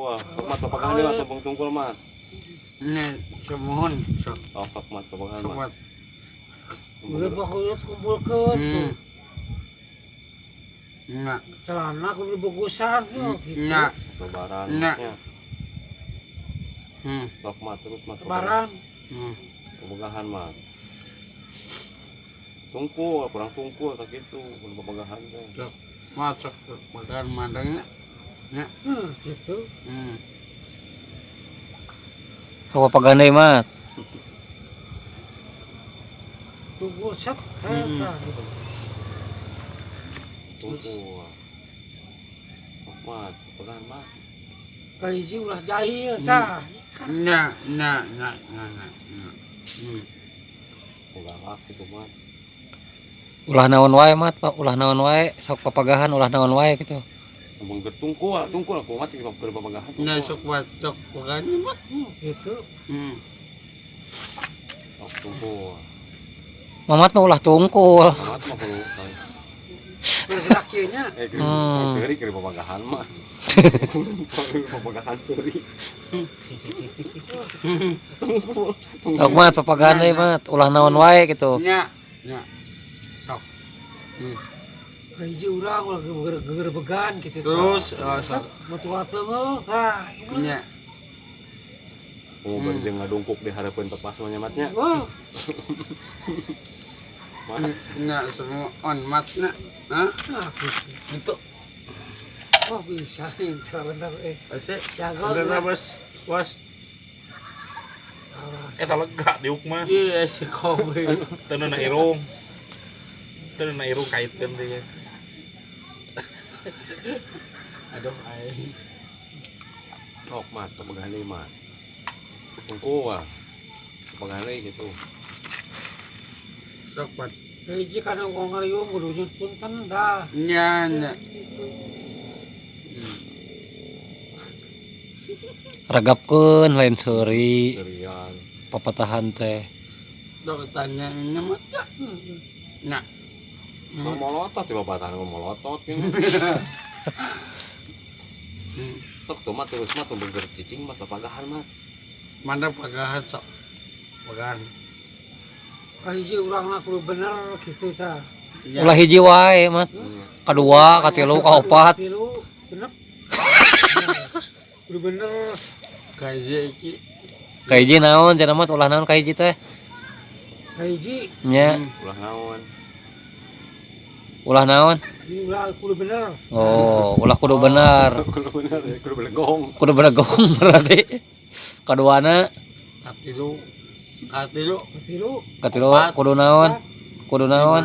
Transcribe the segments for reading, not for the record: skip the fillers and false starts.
wah. Sok mat papagahan mat tumpung tungkul mat. Ini semohon. Oh sok mat papagahan mat. Sobat. Boleh bakulnya kumpulkan. Enggak. Celana kudu dibungkusan gitu. Enggak. Lebaran. Nah. nya. Sok mat terus mat. Lebaran. Papagahan mat. Tungkul, kurang tungkul tak gitu, kudu papagahan teh. Sok masuk makan mandangnya. Ya. Gitu. Kau papagahan deui mat. Tunggu set. Gitu. Tungkul. Sok mat, papagahan mat. Kahiji ulah jahil tah. Enggak. Galak gitu mat. Ulah naon wae mat, Pak. Ulah naon wae, sok papagahan ulah naon wae gitu. Tungkul tungkul aku mat keur papagahan. Enggak sok makan mat. Gitu. Sok tungkul. Mamat mah ulah tungkul. Mat mah kudu Bergeraknya. seuri keur papagahan mah. Papagahan seuri. Sok mat papagahan deui mat, ulah naon wae gitu. Nya. Sok. Kahiji urang ulah gegerbegan gitu. Terus sok. Mutua teungeuh tah. Nya. Oh, berjeng ngadungkuk di harapan tepas manyamatnya. Oh, Mat. Nya semua on matna. Hah? gitu. Itu. Oh bisa nih, bentar. Asik. Jago. Udah bos. Was. Eta lega diuk mah. Iya si kowe. Teu na irung. Teu na irung kaitkeun deui. Aduh aing. Sok mat, papagahan deui mat. Tungkul wah. Papagahan deui gitu. Sok mat. Kahiji kana wong ngariung kudu nyuntunkeun dah. Nya. Ragapkeun lain seuri, Serian. papatahan teh. Dok tanya nya mat. Nah. Mau molotot di babatan mau molotot kan. Sok tuh mat terus mat tumpeng cicing mat papagahan mat. Mana pagahan sok. Pagahan. Kahiji urangna kudu bener gitu tah. Ulah hiji wae mat. Kadua, katilu, kaopat. Tilu, genep. Kudu bener. Kayak iki. Kahiji naon cenah mat ulah naon kahiji teh? Kahiji Nya, Ulah naon. ulah naon? ulah kudu bener. Oh, ulah kudu bener. Kudu bener, kudu belegong. Kudu beregong berarti. Kaduana, Katilu. Tilu, katilu kudu naon? Kudu naon?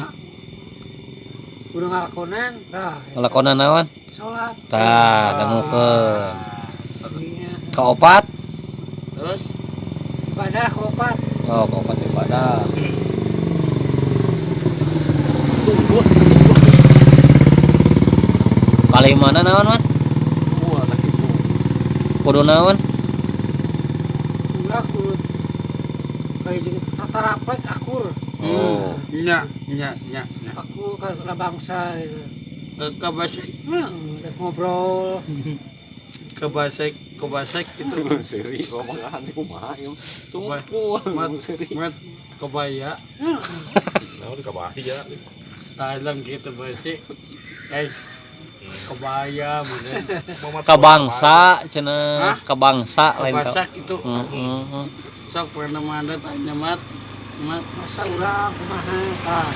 kudu ngalakonan tah. Ngalakonan naon? Salat. Tah, dangukeun. Iya. Kaopat? Terus Ibadah kopat. Oh, kaopat ibadah. Kalimana naon mat? Wah, tak itu. Kudu naon? Ulah kudu kahiji tatarapek akur. Oh. nya. Aku kana bangsa gitu. Kabasek Udah ngobrol. kabasek gitu. Seri papagahan teh kumaha ieu. Tungkul. Seri. Mat kebaya. Naon di kabahaya. Thailand gitu basik. Guys. Kebaya bener. Kabangsa cenah, kabangsa lain ka. Kabasak itu. Heeh. Sok pernah mana tanya mat. Masa urang kumaha tah.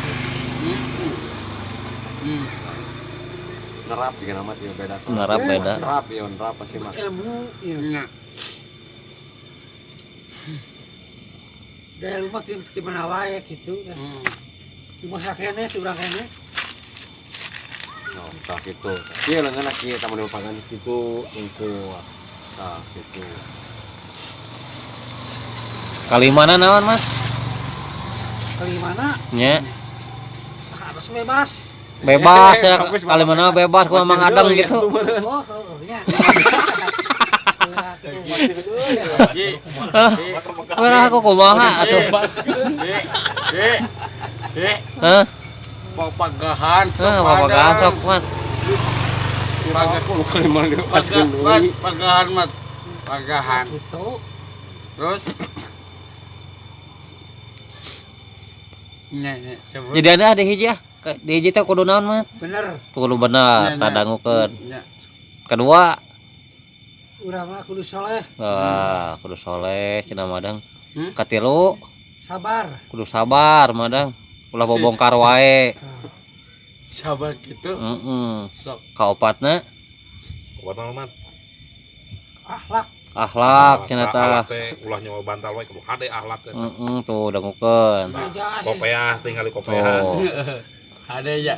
Nerap juga nama ieu beda. Nerap beda. Nerap ieu, nerap pasti mah. Ilmu ieu. Nya. Daya rumah di mana wae gitu. Di masa kene di urang kene. Oh, tak itu. Ieu leungeunna kieu tamu papagahan kitu tungkul. Tah kitu. Kalimana naon mas? Kalimana Nya, harus bebas. bebas ya. Kalimana bebas ku emang adeng gitu. Oh, nya. Merah aku kumaha atuh. Hah? Papagahan Hah, papagahan sok mas. Pagahan mat. Pagahan. Itu Terus nya coba. Jadi ada di hiji ah. Di hiji teh kudu naon mah? bener. Kudu bener, Nya, nya. tadangukeun. Nya. Kedua, Urang mah kudu soleh, kudu soleh cenah madang. Hmm? Katilu, sabar. kudu sabar madang. Ulah bobongkar wae. Sabar gitu. Sok. Kaopatna Buat mat. Akhlak. akhlak cenah tah. Ahlak teh ulah nyawa bantal wae kudu hade ahlak teh. Tuh dangukeun. Aja Kopeah tinggal kopeah. Tuh. Ada ya.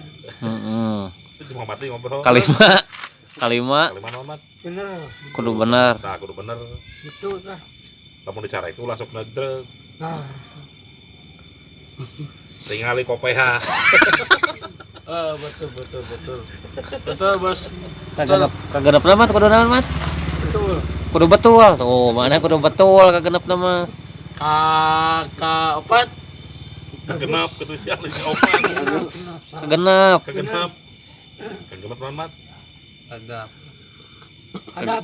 Cuma mati ngobrol. Kalima Kalimat naon mat. bener. kudu bener. Nah, kudu bener. Itu tah. Lamun dicara itu ulah sok nedreg. Nah, Tingali kopeah. Betul. Betul, Bos. Kagenepna mah kudu naon mat? betul. Kudu betul. Tuh, mana kudu betul kagenepna mah. Kakak opat. Kegenap ketusian si opat. Kagenep. Kegenap. Kegenap naon mat. Ada. Adab.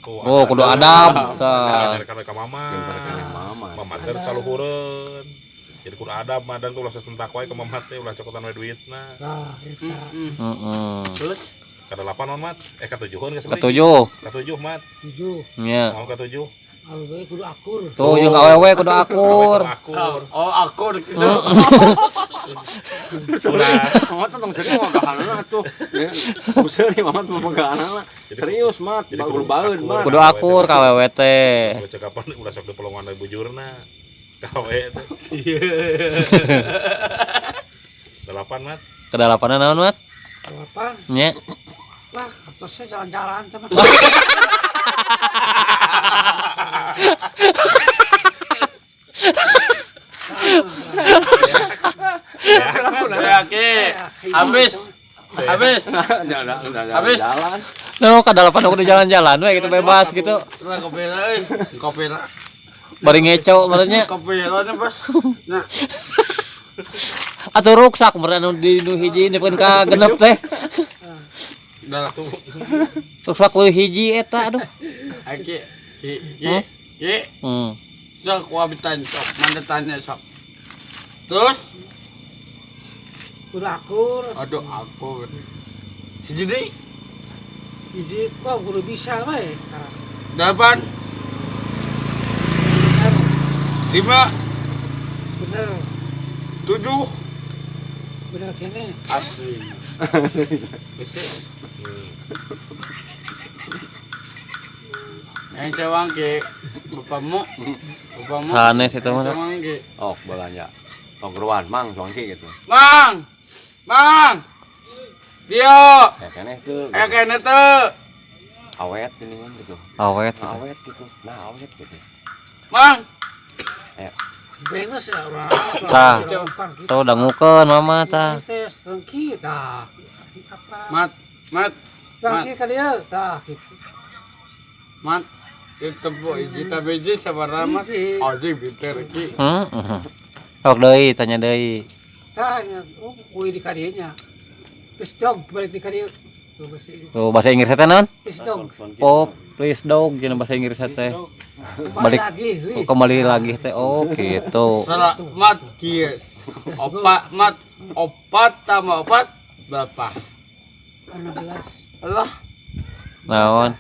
Oh, kudu adab. Tah. Ajarkan ka mama. Mama. Mama teh saluhureun. Jadi kudu adab madang tuh ulah sesentak wae ka mama teh ulah cokotan wae duitna. Nah, itu. Terus Ka-8 naon mat? Ka-7 geus beli. Ketujuh. Ka-7 mat. 7. Nya. Mau ka-7. Awewe kudu akur. Tuh jeung awewe kudu akur. Akur. aku gitu. Ulah. Mama tuh serius mau gahanan atuh. Useur nih mama mau gahanan. Serius mat, Jadi kudu kudu baeun akur. mat. Kudu akur ka awewe teh. Sok cekapan ulah sok dipolongan dari bujurna. Kawe teh. 8 mat. Kedalapanan naon mat? 8. Nya. Lah, harusnya jalan-jalan teman. Ya, oke. Habis. Habis. Jalan. No, kadalapan kudu jalan-jalan we gitu bebas gitu. Lah kopi lah, kopi lah. Bari ngeco maksudnya. Kopi lah Bos. Nah, Atuh ruksak meureun anu di nu hiji nepikeun ka genep teh. udah lah. Ruksak kudu hiji eta aduh. Oke. Hmm? Ki. Sok wabitan sok, mandetannya sok. Terus, Kudu akur. aduh aku. Jadi, Jadi kok kudu bisa bae. 8, 5, Bener. 7. Bener kene. Asli. Bisa. Yang cewang ke bapakmu. Sanes itu mah. Cewang ke. Oh, balanya. Oh, geruan mang congki gitu. Mang. Dia. Ya keneh tuh. Kayaknya tuh. Awet ini kan gitu. Awet. Awet gitu. Nah, awet gitu. Mang. Benes ya orang. Tah. Tuh dangukeun mama tah. Tes rengki tah. Mat. Rengki ka dia tah gitu. Mat. Itu bu, kita biji sabar ramat. Biji. Aji pinter ki. Sok deui tanya deui. Saya kuy di kadinya. Please dog balik di kadieu. Tuh bahasa Inggris teh naon? Please dog. Pop, please dog cenah bahasa Inggris teh. Balik. lagi. Li. Kembali lagi teh. Oh, gitu. Selamat kies. Opat tambah opat berapa? 16. Allah. Naon?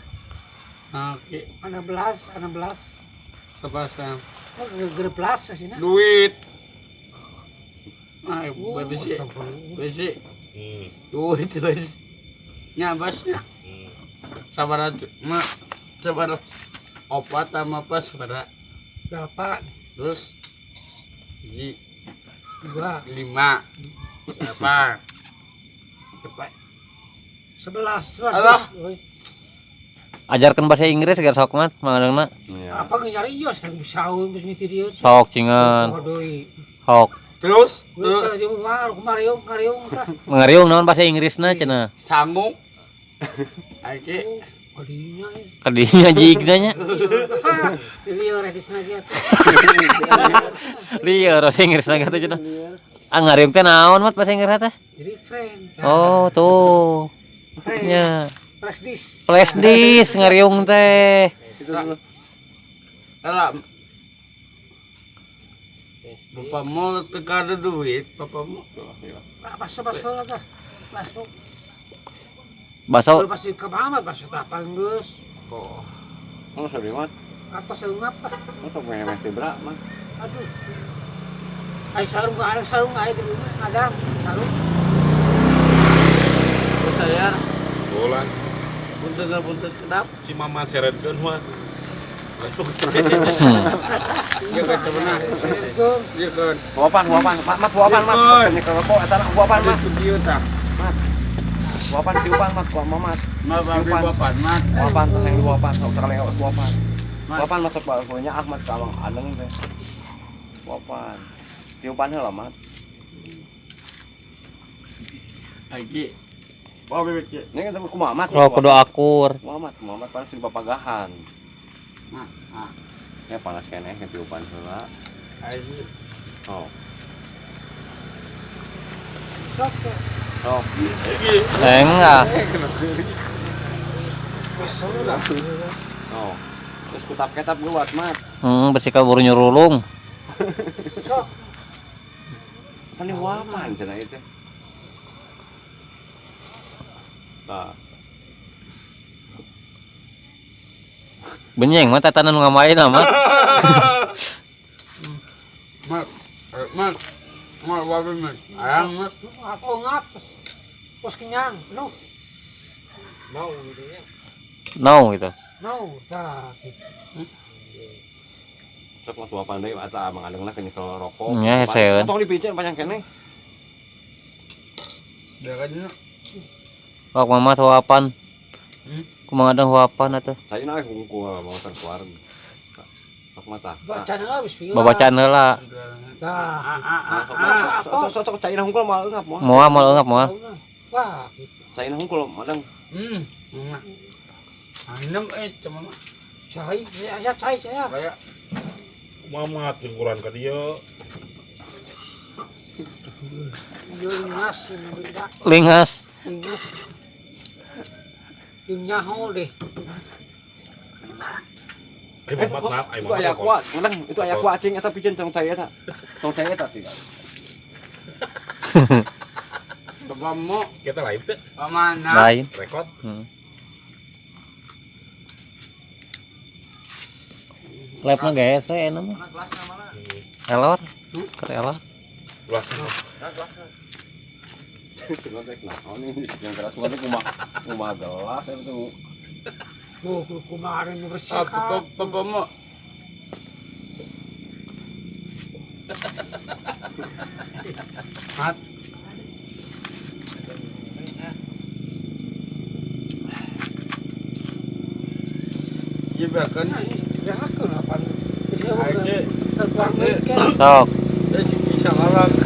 Oke. 16. Sebasang. Oh, gereplas asina. Duit. Nah, besi. Duit besi. Nya basnya. Sabar aja. Mak, sabar. Opat sama apa sabar. Berapa? Terus ji 2. 5. Berapa? Berapa? 11. Allah. Ajarkeun bahasa Inggris geus sok mat mangandangna. Iya. Apa ngejari ios tang bisa geus miti dieu. Sok cingan. Kodoi. Sok. Terus Udah di rumah kemariung tah. Ngariung naon bahasa Inggrisna cenah. sangu. Oke. Kodinya. Kadinya jigna nya. Lieur edisna ge atuh. Lieur bahasa Inggrisna gitu cenah. Ah ngariung teh naon mat bahasa Inggris teh? Jadi friend. Oh, tuh. Friend. Nya. flash disk. Flash disk ngariung teh. Itu dulu. Alam. Bapak mau tekan ada duit, bapak mau. Masuk lah tah. Masuk. Baso Kalau pasti ke Mamat masuk apa geus. Oh. Oh, sorry, Mat. Atau seungap lah. Untuk meh tebra, Mat. Aduh. Ay sarung ay di rumah ada sarung. Terus saya Bolan. punten kedap. Si Mamat seretkeun mah. Iya kan benar. Iya kan. Huapan, Mat, huapan, Mat. Ini kalau kok antara huapan, Mat. Studio tak. Huapan siupan, Mat, kok Mamat. Mau bapak mat. Huapan tuh yang huapan, sok sekali huapan. Mat. Huapan masuk balkonnya Ahmad kamang adeng teh. Huapan. Siupan heula, Mat. Lagi. Bawa bebek cek. Ini kan kumaha, Mat. kalau kudu akur. Muhammad panas di papagahan. Nah, Ya panas keneh ke tiupan heula. lagi. Oh. Sok. Oh. Enggak. Oh. Terus kutap-ketap buat, Mat. Bersih kabur nyurulung. Kan ini huapan cenah itu. Nah, Benyeng mah tatanan ngamain amat. Mat, bawa bebek. Ayam mat. Atau ngap. Pos kenyang. No. No gitu. No. Tah. sok mah huapan deui eta mangadengna ke nyekel rokok. Nya heseun. Tong dipicen panjang keneh. Dia kan Wak mama huapan. Hmm? Kumaha ada huapan atuh. Saya naik hungku mau keluar. Sok mata. Baca habis film. Babacaan heula. Tah. Sok cai hungkul mal eungap moal. Moal eungap moal. Wah. Cai hungkul madang. Enam cuma Cai, ya cai saya. kayak Mamat ukuran ka dieu. Yo ngas ini beda. Lingas. Ngas. Yung nyaho deh. Mamat Itu aya kuat, madang itu aya kuat cing eta piceun tong cai eta. Tong cai eta sih. bapak mau Kita live teh mana? Lain. rekod. Live na guys, enak mah. Elor. Keur elor. Luas. Cuma tek naon ini yang keras banget kumaha gelas itu. Kemarin bersihkan. Bapak mau mat. Iya bahkan Ya kenapa? aja Terbang weekend. Sok. saya sih bisa orang